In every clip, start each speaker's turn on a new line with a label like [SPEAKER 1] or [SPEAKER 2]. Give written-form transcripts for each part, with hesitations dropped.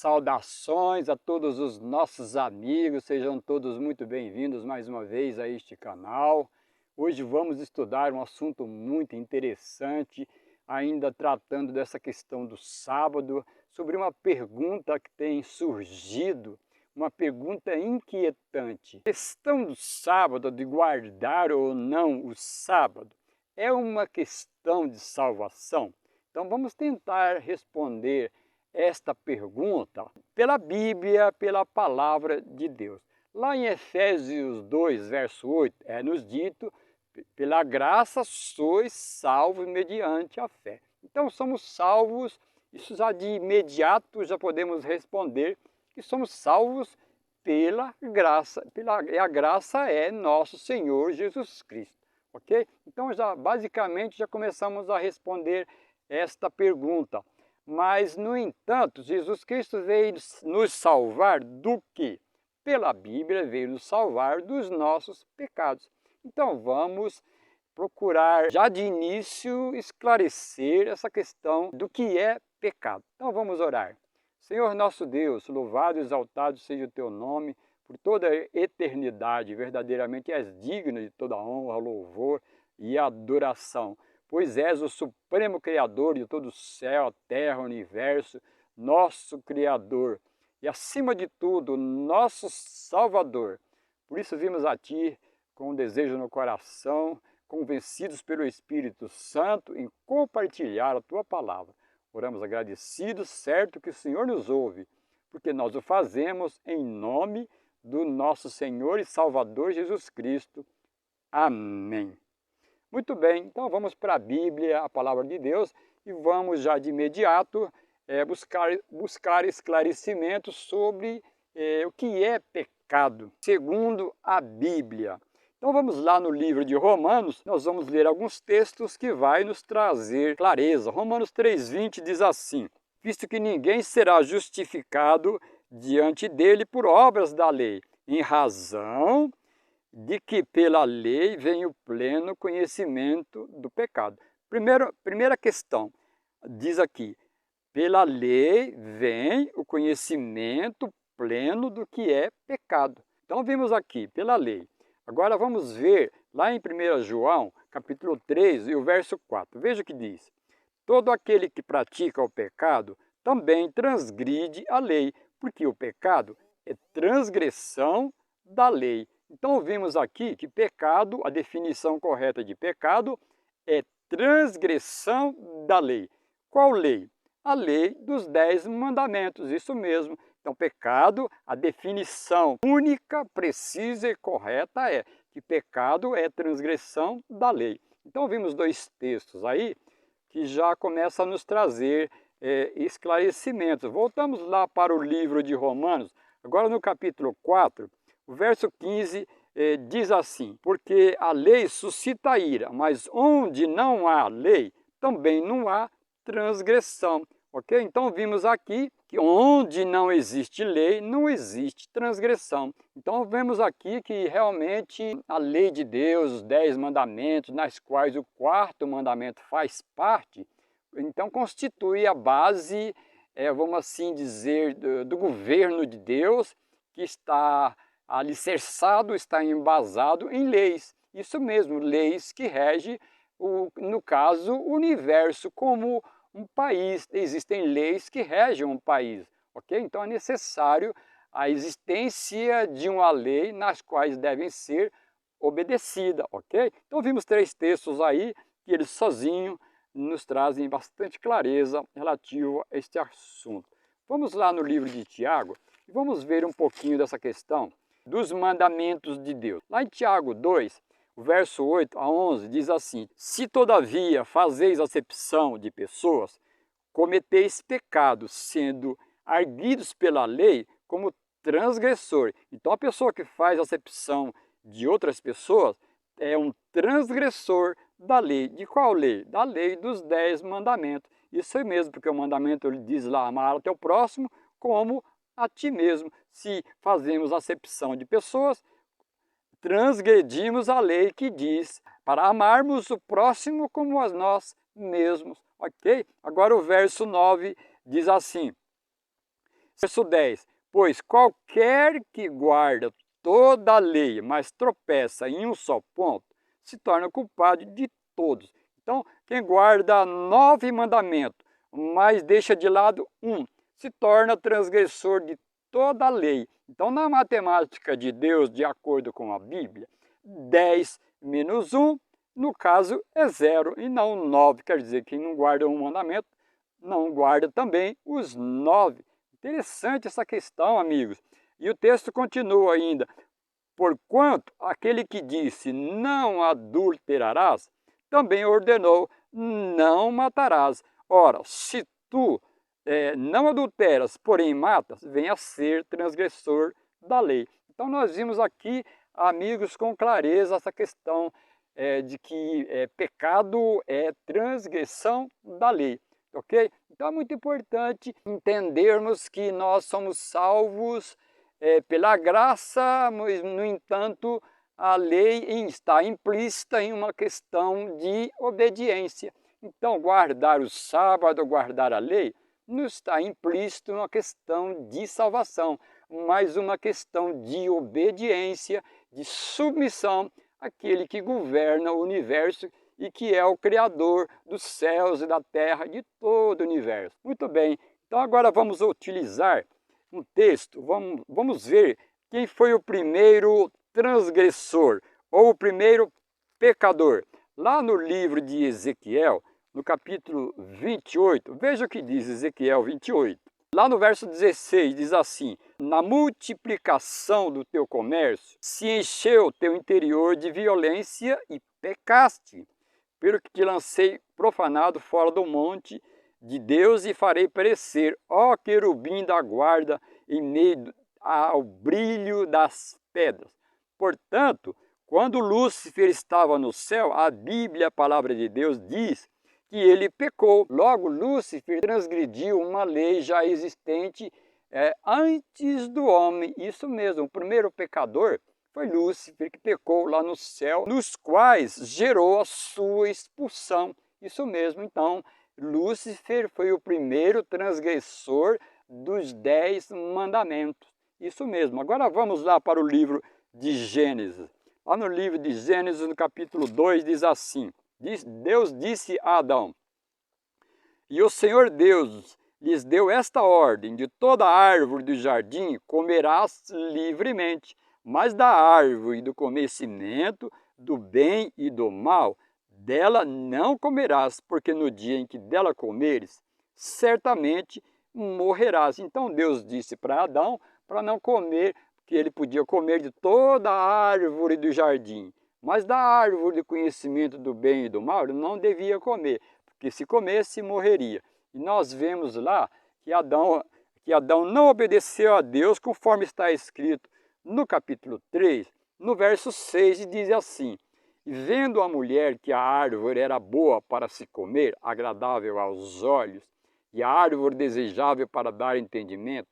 [SPEAKER 1] Saudações a todos os nossos amigos, sejam todos muito bem-vindos mais uma vez a este canal. Hoje vamos estudar um assunto muito interessante, ainda tratando dessa questão do sábado, sobre uma pergunta que tem surgido, uma pergunta inquietante. A questão do sábado, de guardar ou não o sábado, é uma questão de salvação? Então vamos tentar responder esta pergunta pela Bíblia, pela palavra de Deus. Lá em Efésios 2, verso 8, nos dito: pela graça sois salvos mediante a fé. Então somos salvos, isso já de imediato já podemos responder que somos salvos pela graça. A graça é nosso Senhor Jesus Cristo, ok? Então basicamente já começamos a responder esta pergunta. Mas, no entanto, Jesus Cristo veio nos salvar do quê? Pela Bíblia veio nos salvar dos nossos pecados. Então vamos procurar já de início esclarecer essa questão do que é pecado. Então vamos orar. Senhor nosso Deus, louvado e exaltado seja o teu nome por toda a eternidade. Verdadeiramente és digno de toda honra, louvor e adoração, pois és o supremo Criador de todo o céu, a terra, o universo, nosso Criador e, acima de tudo, nosso Salvador. Por isso vimos a Ti com um desejo no coração, convencidos pelo Espírito Santo em compartilhar a Tua palavra. Oramos agradecidos, certo que o Senhor nos ouve, porque nós o fazemos em nome do nosso Senhor e Salvador Jesus Cristo. Amém. Muito bem, então vamos para a Bíblia, a palavra de Deus, e vamos já de imediato buscar esclarecimentos sobre o que é pecado, segundo a Bíblia. Então vamos lá no livro de Romanos, nós vamos ler alguns textos que vai nos trazer clareza. Romanos 3,20 diz assim: visto que ninguém será justificado diante dele por obras da lei, em razão de que pela lei vem o pleno conhecimento do pecado. Primeira questão, diz aqui: pela lei vem o conhecimento pleno do que é pecado. Então vimos aqui, pela lei. Agora vamos ver lá em 1 João, capítulo 3 e o verso 4. Veja o que diz: todo aquele que pratica o pecado também transgride a lei, porque o pecado é transgressão da lei. Então vimos aqui que pecado, a definição correta de pecado é transgressão da lei. Qual lei? A lei dos 10 mandamentos, isso mesmo. Então pecado, a definição única, precisa e correta é que pecado é transgressão da lei. Então vimos dois textos aí que já começam a nos trazer esclarecimentos. Voltamos lá para o livro de Romanos, agora no capítulo 4, o verso 15 diz assim: porque a lei suscita ira, mas onde não há lei, também não há transgressão. Ok? Então vimos aqui que onde não existe lei, não existe transgressão. Então vemos aqui que realmente a lei de Deus, os 10 mandamentos, nas quais o 4º mandamento faz parte, então constitui a base, vamos assim dizer, do governo de Deus, que está alicerçado, está embasado em leis. Isso mesmo, leis que regem, no caso, o universo como um país. Existem leis que regem um país, ok? Então é necessário a existência de uma lei nas quais devem ser obedecida, ok? Então vimos 3 textos aí que eles sozinhos nos trazem bastante clareza relativo a este assunto. Vamos lá no livro de Tiago e vamos ver um pouquinho dessa questão dos mandamentos de Deus. Lá em Tiago 2, o verso 8 a 11 diz assim: se todavia fazeis acepção de pessoas, cometeis pecado, sendo arguidos pela lei como transgressor. Então a pessoa que faz acepção de outras pessoas é um transgressor da lei. De qual lei? Da lei dos 10 mandamentos. Isso é mesmo, porque o mandamento ele diz lá: amar ao teu próximo como a ti mesmo. Se fazemos acepção de pessoas, transgredimos a lei que diz para amarmos o próximo como a nós mesmos, ok? Agora o verso 9 diz assim: Verso 10. Pois qualquer que guarda toda a lei, mas tropeça em um só ponto, se torna culpado de todos. Então, quem guarda 9 mandamentos, mas deixa de lado um, se torna transgressor de toda a lei. Então, na matemática de Deus, de acordo com a Bíblia, 10 menos 1, no caso, é 0 e não 9. Quer dizer, quem não guarda um mandamento, não guarda também os 9. Interessante essa questão, amigos. E o texto continua ainda. Porquanto aquele que disse não adulterarás, também ordenou não matarás. Ora, se tu não adulteras, porém matas, vem a ser transgressor da lei. Então nós vimos aqui, amigos, com clareza essa questão de que pecado é transgressão da lei, ok? Então é muito importante entendermos que nós somos salvos pela graça, mas, no entanto, a lei está implícita em uma questão de obediência. Então, guardar o sábado, guardar a lei, não está implícito uma questão de salvação, mas uma questão de obediência, de submissão àquele que governa o universo e que é o Criador dos céus e da terra, de todo o universo. Muito bem, então agora vamos utilizar um texto, vamos ver quem foi o primeiro transgressor ou o primeiro pecador. Lá no livro de Ezequiel, no capítulo 28, veja o que diz Ezequiel 28. Lá no verso 16 diz assim: na multiplicação do teu comércio se encheu o teu interior de violência e pecaste, pelo que te lancei profanado fora do monte de Deus e farei perecer, ó querubim da guarda, em meio ao brilho das pedras. Portanto, quando Lúcifer estava no céu, a Bíblia, a palavra de Deus, diz que ele pecou. Logo, Lúcifer transgrediu uma lei já existente antes do homem. Isso mesmo, o primeiro pecador foi Lúcifer, que pecou lá no céu, nos quais gerou a sua expulsão. Isso mesmo, então, Lúcifer foi o primeiro transgressor dos 10 mandamentos. Isso mesmo. Agora vamos lá para o livro de Gênesis. Lá no livro de Gênesis, no capítulo 2, diz assim: Deus disse a Adão: e o Senhor Deus lhes deu esta ordem: de toda árvore do jardim comerás livremente, mas da árvore do conhecimento do bem e do mal, dela não comerás, porque no dia em que dela comeres, certamente morrerás. Então Deus disse para Adão para não comer, que ele podia comer de toda a árvore do jardim, mas da árvore do conhecimento do bem e do mal ele não devia comer, porque se comesse morreria. E nós vemos lá que Adão não obedeceu a Deus, conforme está escrito no capítulo 3, no verso 6, e diz assim: e vendo a mulher que a árvore era boa para se comer, agradável aos olhos, e a árvore desejável para dar entendimento,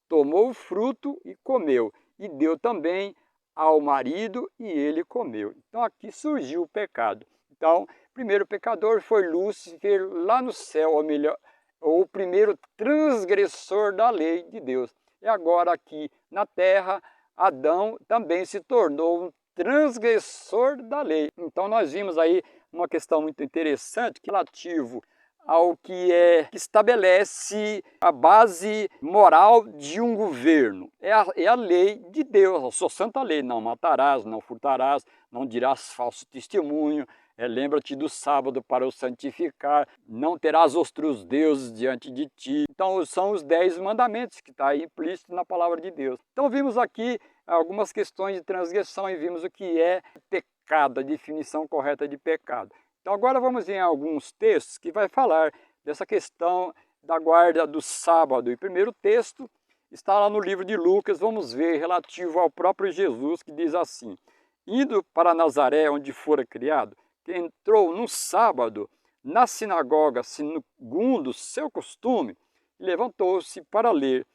[SPEAKER 1] tomou o fruto e comeu, e deu também ao marido, e ele comeu. Então aqui surgiu o pecado. Então, o primeiro pecador foi Lúcifer lá no céu, ou melhor, o primeiro transgressor da lei de Deus. E agora aqui na terra, Adão também se tornou um transgressor da lei. Então nós vimos aí uma questão muito interessante, relativo ao que estabelece a base moral de um governo. É a lei de Deus, a sua santa lei. Não matarás, não furtarás, não dirás falso testemunho, lembra-te do sábado para o santificar, não terás outros deuses diante de ti. Então são os 10 mandamentos que está aí implícito na palavra de Deus. Então vimos aqui algumas questões de transgressão e vimos o que é pecado, a definição correta de pecado. Então agora vamos em alguns textos que vai falar dessa questão da guarda do sábado. E o primeiro texto está lá no livro de Lucas, vamos ver, relativo ao próprio Jesus, que diz assim: indo para Nazaré, onde fora criado, que entrou no sábado na sinagoga, segundo seu costume, e levantou-se para ler.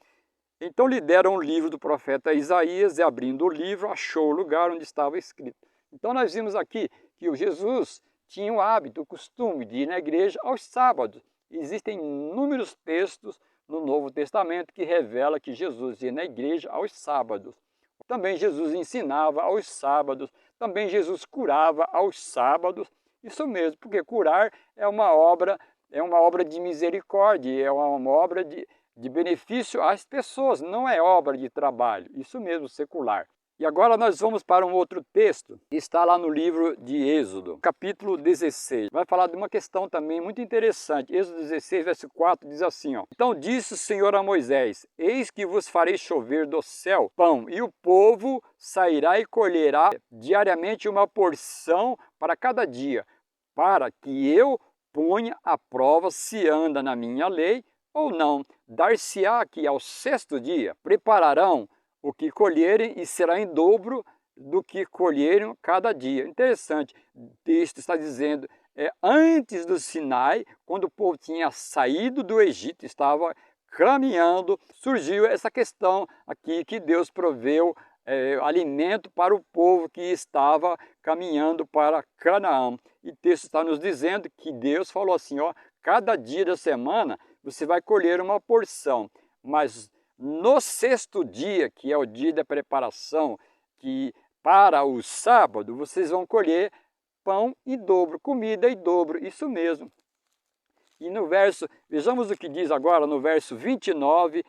[SPEAKER 1] Então lhe deram o livro do profeta Isaías, e abrindo o livro, achou o lugar onde estava escrito. Então nós vimos aqui que o Jesus tinha o hábito, o costume de ir na igreja aos sábados. Existem inúmeros textos no Novo Testamento que revela que Jesus ia na igreja aos sábados. Também Jesus ensinava aos sábados, também Jesus curava aos sábados. Isso mesmo, porque curar é uma obra de misericórdia, é uma obra de benefício às pessoas, não é obra de trabalho, isso mesmo, secular. E agora nós vamos para um outro texto, que está lá no livro de Êxodo, capítulo 16. Vai falar de uma questão também muito interessante. Êxodo 16, verso 4, diz assim, ó: Então disse o Senhor a Moisés: Eis que vos farei chover do céu pão, e o povo sairá e colherá diariamente uma porção para cada dia, para que eu ponha à prova se anda na minha lei ou não. Dar-se-á que ao sexto dia prepararão o que colherem e será em dobro do que colherem cada dia. Interessante, o texto está dizendo, antes do Sinai, quando o povo tinha saído do Egito, estava caminhando, surgiu essa questão aqui que Deus proveu alimento para o povo que estava caminhando para Canaã. E o texto está nos dizendo que Deus falou assim, ó, cada dia da semana você vai colher uma porção, mas no sexto dia, que é o dia da preparação, que para o sábado, vocês vão colher pão em dobro, comida em dobro, isso mesmo. E no verso, vejamos o que diz agora no verso 29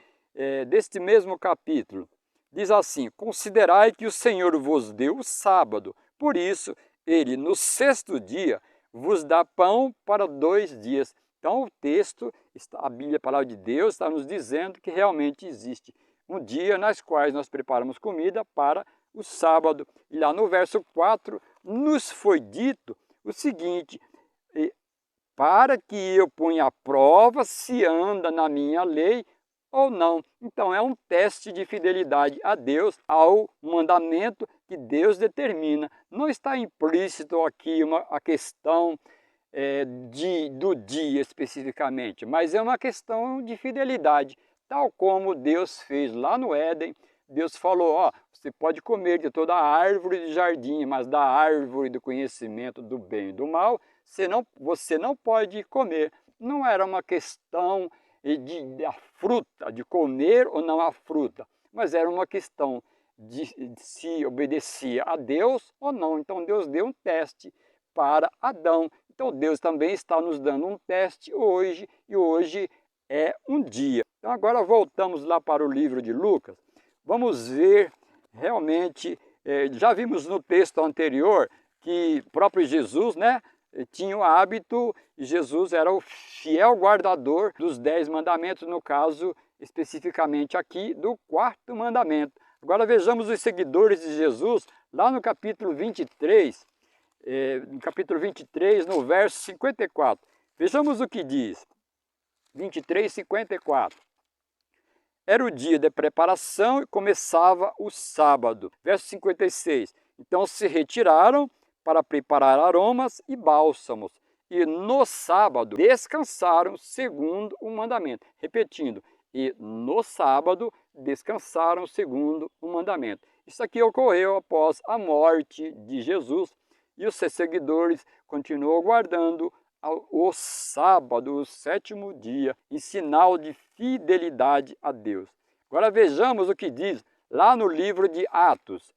[SPEAKER 1] deste mesmo capítulo. Diz assim: Considerai que o Senhor vos deu o sábado, por isso ele no sexto dia vos dá pão para 2 dias. Então o texto, a Bíblia, a palavra de Deus, está nos dizendo que realmente existe um dia nas quais nós preparamos comida para o sábado. E lá no verso 4 nos foi dito o seguinte: para que eu ponha à prova se anda na minha lei ou não. Então é um teste de fidelidade a Deus, ao mandamento que Deus determina. Não está implícito aqui a questão do dia especificamente, mas é uma questão de fidelidade, tal como Deus fez lá no Éden. Deus falou, ó, você pode comer de toda a árvore do jardim, mas da árvore do conhecimento do bem e do mal, você não pode comer. Não era uma questão da fruta, de comer ou não a fruta, mas era uma questão de se obedecia a Deus ou não. Então Deus deu um teste para Adão. Então Deus também está nos dando um teste hoje, e hoje é um dia. Então agora voltamos lá para o livro de Lucas. Vamos ver realmente, já vimos no texto anterior que próprio Jesus, né, tinha o hábito, e Jesus era o fiel guardador dos 10 mandamentos, no caso especificamente aqui do 4º mandamento. Agora vejamos os seguidores de Jesus lá no capítulo 23, no verso 54. Vejamos o que diz. 23, 54. Era o dia de preparação e começava o sábado. Verso 56. Então se retiraram para preparar aromas e bálsamos, e no sábado descansaram segundo o mandamento. Repetindo, e no sábado descansaram segundo o mandamento. Isso aqui ocorreu após a morte de Jesus, e os seus seguidores continuam guardando o sábado, o 7º dia, em sinal de fidelidade a Deus. Agora vejamos o que diz lá no livro de Atos.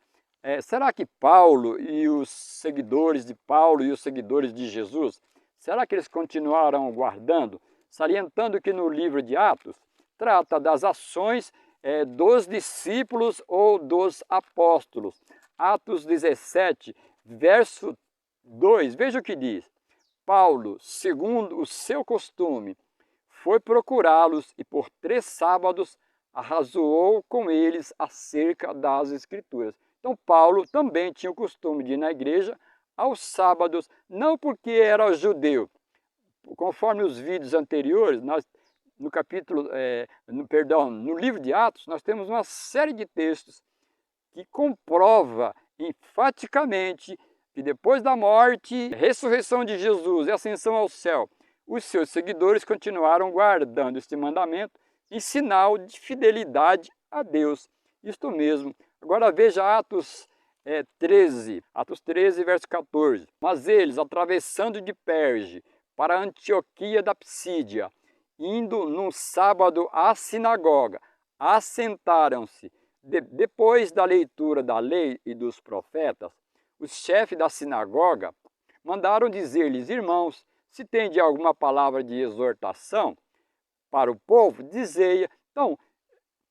[SPEAKER 1] Será que Paulo e os seguidores de Paulo e os seguidores de Jesus, será que eles continuaram guardando? Salientando que no livro de Atos trata das ações dos discípulos ou dos apóstolos. Atos 17, verso 2, veja o que diz. Paulo, segundo o seu costume, foi procurá-los e por 3 sábados arrazoou com eles acerca das Escrituras. Então Paulo também tinha o costume de ir na igreja aos sábados, não porque era judeu. Conforme os vídeos anteriores, no livro de Atos, nós temos uma série de textos que comprova enfaticamente que depois da morte, ressurreição de Jesus e ascensão ao céu, os seus seguidores continuaram guardando este mandamento em sinal de fidelidade a Deus. Isto mesmo. Agora veja Atos 13, verso 14. Mas eles, atravessando de Perge para Antioquia da Psídia, indo num sábado à sinagoga, assentaram-se. Depois da leitura da lei e dos profetas, os chefes da sinagoga mandaram dizer-lhes: irmãos, se tende alguma palavra de exortação para o povo, dizei-a. Então,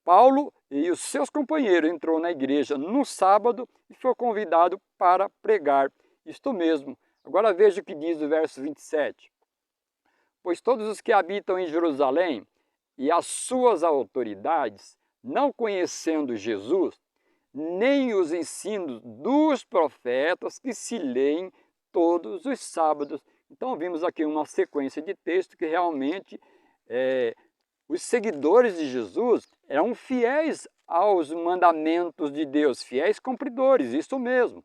[SPEAKER 1] Paulo e os seus companheiros entrou na igreja no sábado e foi convidado para pregar. Isto mesmo. Agora veja o que diz o verso 27. Pois todos os que habitam em Jerusalém e as suas autoridades, não conhecendo Jesus, nem os ensinos dos profetas que se leem todos os sábados. Então vimos aqui uma sequência de texto que realmente os seguidores de Jesus eram fiéis aos mandamentos de Deus, fiéis cumpridores, isso mesmo.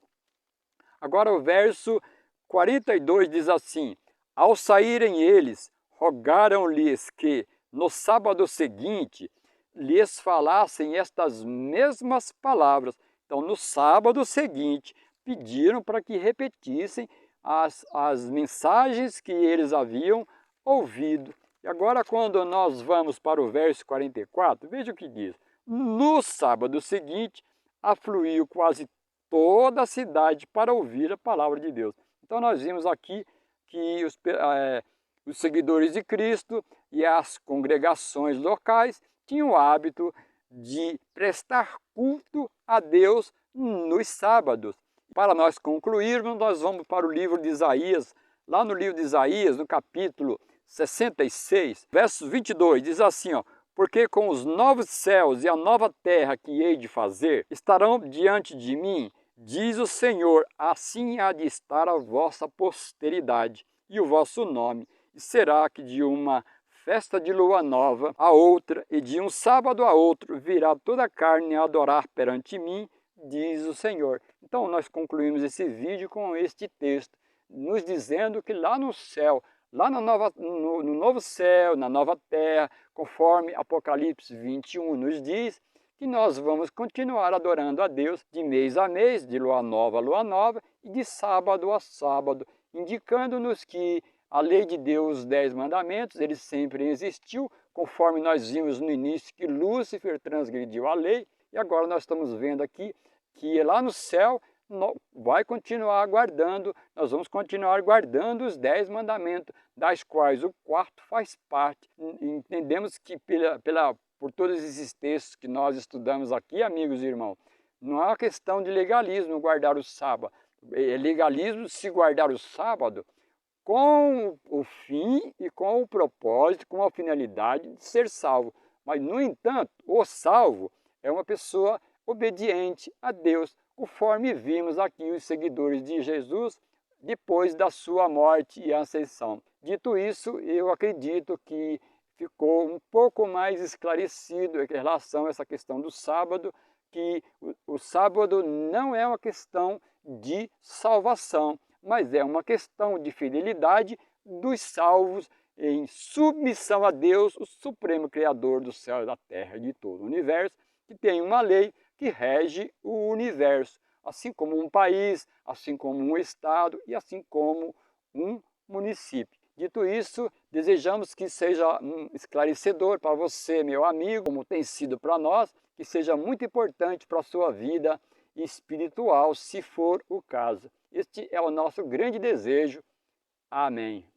[SPEAKER 1] Agora o verso 42 diz assim: ao saírem eles, rogaram-lhes que no sábado seguinte lhes falassem estas mesmas palavras. Então, no sábado seguinte, pediram para que repetissem as mensagens que eles haviam ouvido. E agora, quando nós vamos para o verso 44, veja o que diz. No sábado seguinte, afluiu quase toda a cidade para ouvir a palavra de Deus. Então, nós vimos aqui que os seguidores de Cristo e as congregações locais tinham o hábito de prestar culto a Deus nos sábados. Para nós concluirmos, nós vamos para o livro de Isaías. Lá no livro de Isaías, no capítulo 66, verso 22, diz assim, ó: porque com os novos céus e a nova terra que hei de fazer, estarão diante de mim, diz o Senhor, assim há de estar a vossa posteridade e o vosso nome, e será que de uma festa de lua nova a outra, e de um sábado a outro, virá toda a carne a adorar perante mim, diz o Senhor. Então nós concluímos esse vídeo com este texto, nos dizendo que lá no céu, lá no novo céu, na nova terra, conforme Apocalipse 21 nos diz, que nós vamos continuar adorando a Deus de mês a mês, de lua nova a lua nova, e de sábado a sábado, indicando-nos que a lei de Deus, os 10 mandamentos, ele sempre existiu, conforme nós vimos no início que Lúcifer transgrediu a lei, e agora nós estamos vendo aqui que lá no céu vai continuar guardando, nós vamos continuar guardando os 10 mandamentos, das quais o quarto faz parte. Entendemos que por todos esses textos que nós estudamos aqui, amigos e irmãos, não é uma questão de legalismo guardar o sábado. É legalismo se guardar o sábado com o fim e com o propósito, com a finalidade de ser salvo. Mas, no entanto, o salvo é uma pessoa obediente a Deus, conforme vimos aqui os seguidores de Jesus depois da sua morte e ascensão. Dito isso, eu acredito que ficou um pouco mais esclarecido em relação a essa questão do sábado, que o sábado não é uma questão de salvação, mas é uma questão de fidelidade dos salvos em submissão a Deus, o supremo Criador do céu e da terra e de todo o universo, que tem uma lei que rege o universo, assim como um país, assim como um estado e assim como um município. Dito isso, desejamos que seja esclarecedor para você, meu amigo, como tem sido para nós, que seja muito importante para a sua vida espiritual, se for o caso. Este é o nosso grande desejo. Amém.